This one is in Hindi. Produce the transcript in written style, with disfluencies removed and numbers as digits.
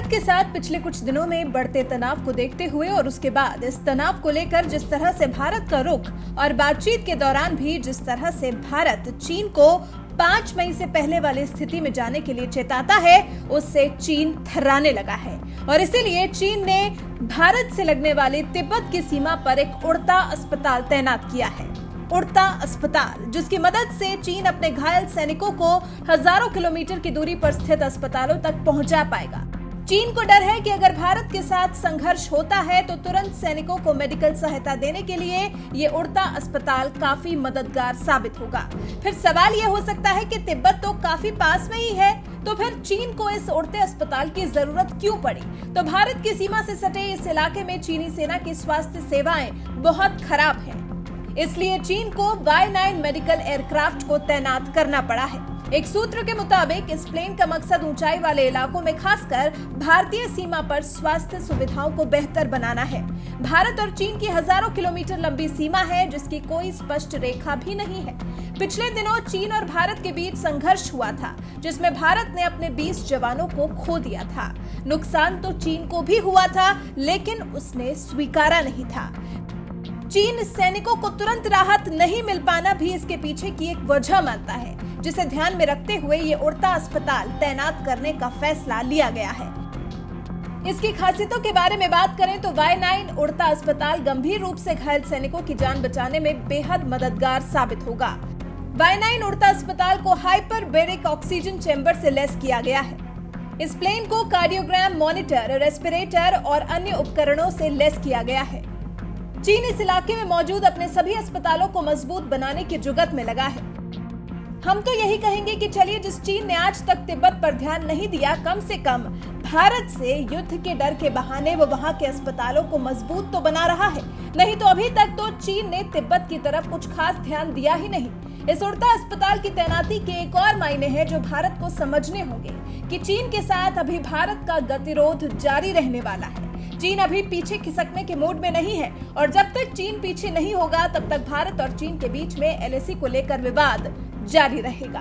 भारत के साथ पिछले कुछ दिनों में बढ़ते तनाव को देखते हुए और उसके बाद इस तनाव को लेकर जिस तरह से भारत का रुख और बातचीत के दौरान भी जिस तरह से भारत चीन को 5 मई से पहले वाली स्थिति में जाने के लिए चेताता है, उससे चीन थर्राने लगा है। और इसीलिए चीन ने भारत से लगने वाले तिब्बत की सीमा पर एक उड़ता अस्पताल तैनात किया है। उड़ता अस्पताल, जिसकी मदद से चीन अपने घायल सैनिकों को हजारों किलोमीटर की दूरी पर स्थित अस्पतालों तक पहुंचा पाएगा। चीन को डर है कि अगर भारत के साथ संघर्ष होता है तो तुरंत सैनिकों को मेडिकल सहायता देने के लिए ये उड़ता अस्पताल काफी मददगार साबित होगा। फिर सवाल ये हो सकता है कि तिब्बत तो काफी पास में ही है, तो फिर चीन को इस उड़ते अस्पताल की जरूरत क्यों पड़ी? तो भारत की सीमा से सटे इस इलाके में चीनी सेना की स्वास्थ्य सेवाएं बहुत खराब हैं। इसलिए चीन को Y9 मेडिकल एयरक्राफ्ट को तैनात करना पड़ा है। एक सूत्र के मुताबिक इस प्लेन का मकसद ऊंचाई वाले इलाकों में खासकर भारतीय सीमा पर स्वास्थ्य सुविधाओं को बेहतर बनाना है। भारत और चीन की हजारों किलोमीटर लंबी सीमा है, जिसकी कोई स्पष्ट रेखा भी नहीं है। पिछले दिनों चीन और भारत के बीच संघर्ष हुआ था, जिसमें भारत ने अपने 20 जवानों को खो दिया था। नुकसान तो चीन को भी हुआ था, लेकिन उसने स्वीकारा नहीं था। चीन सैनिकों को तुरंत राहत नहीं मिल पाना भी इसके पीछे की एक वजह मानता है, जिसे ध्यान में रखते हुए ये उड़ता अस्पताल तैनात करने का फैसला लिया गया है। इसकी खासियतों के बारे में बात करें तो Y9 उड़ता अस्पताल गंभीर रूप से घायल सैनिकों की जान बचाने में बेहद मददगार साबित होगा। Y9 उड़ता अस्पताल को हाइपरबेरिक ऑक्सीजन चैम्बर से लैस किया गया है। इस प्लेन को कार्डियोग्राम मॉनिटर, रेस्पिरेटर और अन्य उपकरणों से लैस किया गया है। चीन इस इलाके में मौजूद अपने सभी अस्पतालों को मजबूत बनाने की जुगत में लगा है। हम तो यही कहेंगे कि चलिए, जिस चीन ने आज तक तिब्बत पर ध्यान नहीं दिया, कम से कम भारत से युद्ध के डर के बहाने वो वहां के अस्पतालों को मजबूत तो बना रहा है। नहीं तो अभी तक तो चीन ने तिब्बत की तरफ कुछ खास ध्यान दिया ही नहीं। इस उड़ता अस्पताल की तैनाती के एक और मायने हैं जो भारत को समझने होंगे कि चीन के साथ अभी भारत का गतिरोध जारी रहने वाला है। चीन अभी पीछे खिसकने के मूड में नहीं है और जब तक चीन पीछे नहीं होगा तब तक भारत और चीन के बीच में LAC को लेकर विवाद जारी रहेगा।